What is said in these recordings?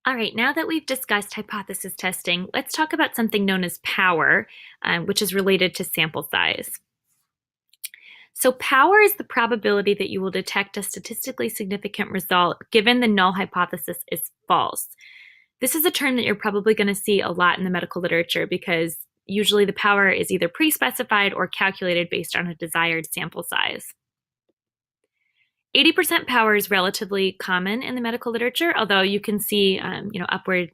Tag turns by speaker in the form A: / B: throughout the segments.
A: All right, now that we've discussed hypothesis testing, let's talk about something known as power, which is related to sample size. So power is the probability that you will detect a statistically significant result given the null hypothesis is false. This is a term that you're probably going to see a lot in the medical literature because usually the power is either pre-specified or calculated based on a desired sample size. 80% power is relatively common in the medical literature, although you can see, upwards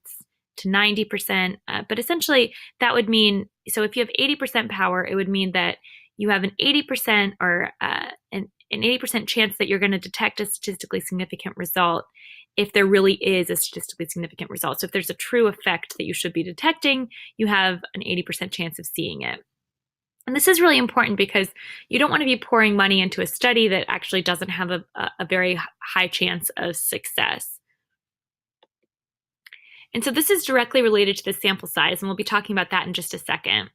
A: to 90%. But essentially, that would mean, so if you have 80% power, it would mean that you have an 80% or an 80% chance that you're going to detect a statistically significant result if there really is a statistically significant result. So if there's a true effect that you should be detecting, you have an 80% chance of seeing it. And this is really important because you don't want to be pouring money into a study that actually doesn't have a very high chance of success. And so this is directly related to the sample size, and we'll be talking about that in just a second.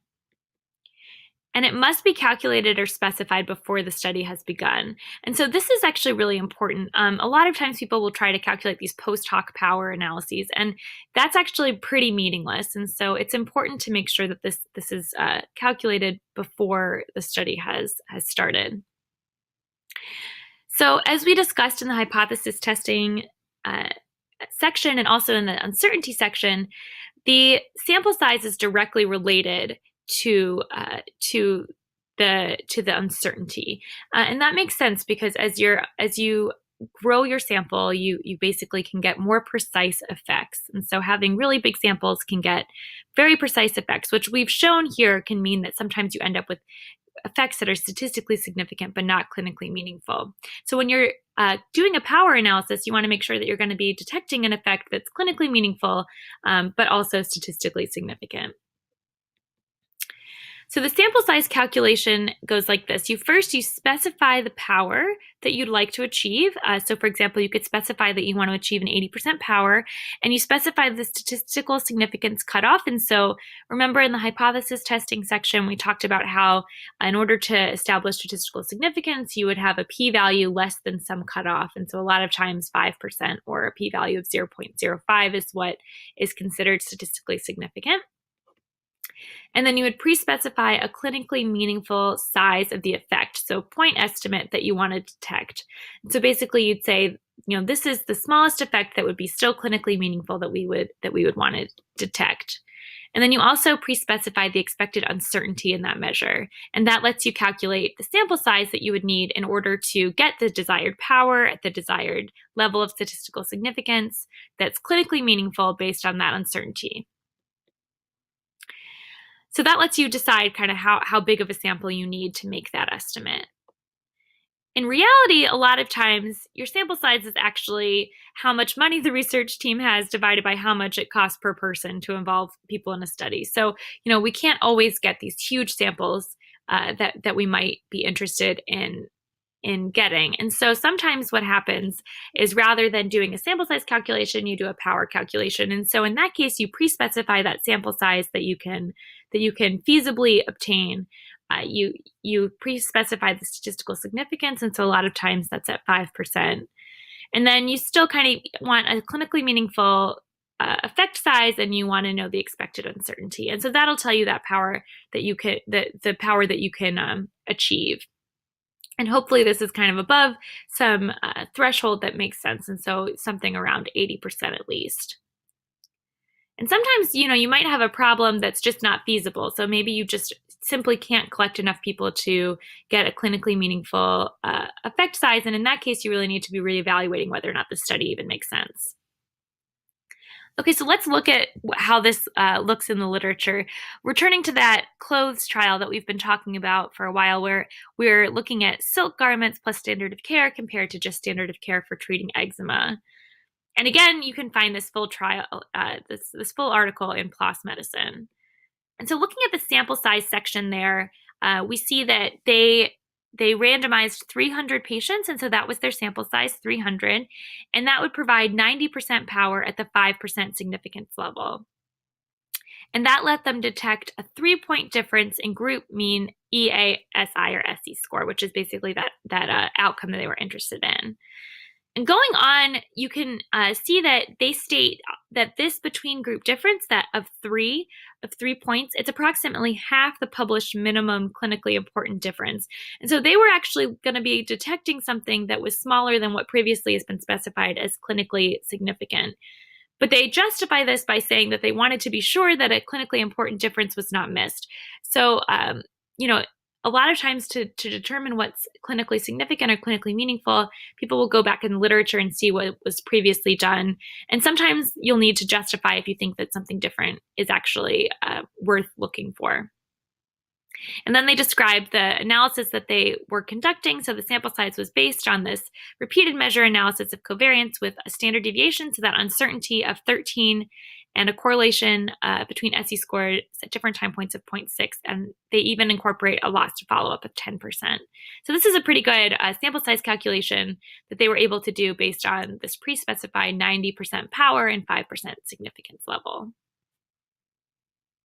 A: And it must be calculated or specified before the study has begun. And so this is actually really important. A lot of times people will try to calculate these post hoc power analyses, and that's actually pretty meaningless. And so it's important to make sure that this is calculated before the study has started. So as we discussed in the hypothesis testing section and also in the uncertainty section, the sample size is directly related to the uncertainty, and that makes sense because as you grow your sample, you basically can get more precise effects, and so having really big samples can get very precise effects, which we've shown here can mean that sometimes you end up with effects that are statistically significant but not clinically meaningful. So when you're doing a power analysis, you want to make sure that you're going to be detecting an effect that's clinically meaningful, but also statistically significant. So the sample size calculation goes like this. You specify the power that you'd like to achieve. So for example, you could specify that you want to achieve an 80% power, and you specify the statistical significance cutoff. And so remember in the hypothesis testing section, we talked about how in order to establish statistical significance, you would have a p-value less than some cutoff. And so a lot of times 5% or a p-value of 0.05 is what is considered statistically significant. And then you would pre-specify a clinically meaningful size of the effect, so point estimate that you want to detect. So basically you'd say, this is the smallest effect that would be still clinically meaningful that we would want to detect. And then you also pre-specify the expected uncertainty in that measure. And that lets you calculate the sample size that you would need in order to get the desired power at the desired level of statistical significance that's clinically meaningful based on that uncertainty. So that lets you decide kind of how big of a sample you need to make that estimate. In reality, a lot of times your sample size is actually how much money the research team has divided by how much it costs per person to involve people in a study. So, we can't always get these huge samples that we might be interested in getting. And so sometimes what happens is rather than doing a sample size calculation, you do a power calculation. And so in that case, you pre-specify that sample size that you can feasibly obtain. You pre-specify the statistical significance, and so a lot of times that's at 5%. And then you still kind of want a clinically meaningful effect size, and you want to know the expected uncertainty. And so that'll tell you that power that you can the power that you can achieve. And hopefully this is kind of above some threshold that makes sense, and so something around 80% at least. And sometimes, you might have a problem that's just not feasible. So maybe you just simply can't collect enough people to get a clinically meaningful effect size. And in that case, you really need to be reevaluating whether or not the study even makes sense. Okay, so let's look at how this looks in the literature. Returning to that clothes trial that we've been talking about for a while, where we're looking at silk garments plus standard of care compared to just standard of care for treating eczema. And again, you can find this full trial, this full article in PLOS Medicine. And so looking at the sample size section there, we see that they randomized 300 patients, and so that was their sample size, 300, and that would provide 90% power at the 5% significance level. And that let them detect a 3-point difference in group mean EASI or SE score, which is basically that outcome that they were interested in. And going on, you can see that they state that this between group difference that of 3 points, it's approximately half the published minimum clinically important difference. And so they were actually going to be detecting something that was smaller than what previously has been specified as clinically significant. But they justify this by saying that they wanted to be sure that a clinically important difference was not missed. So, you know, a lot of times to determine what's clinically significant or clinically meaningful, people will go back in the literature and see what was previously done. And sometimes you'll need to justify if you think that something different is actually worth looking for. And then they described the analysis that they were conducting. So the sample size was based on this repeated measure analysis of covariance with a standard deviation, so that uncertainty of 13 and a correlation between SE scores at different time points of 0.6. And they even incorporate a loss to follow-up of 10%. So this is a pretty good sample size calculation that they were able to do based on this pre-specified 90% power and 5% significance level.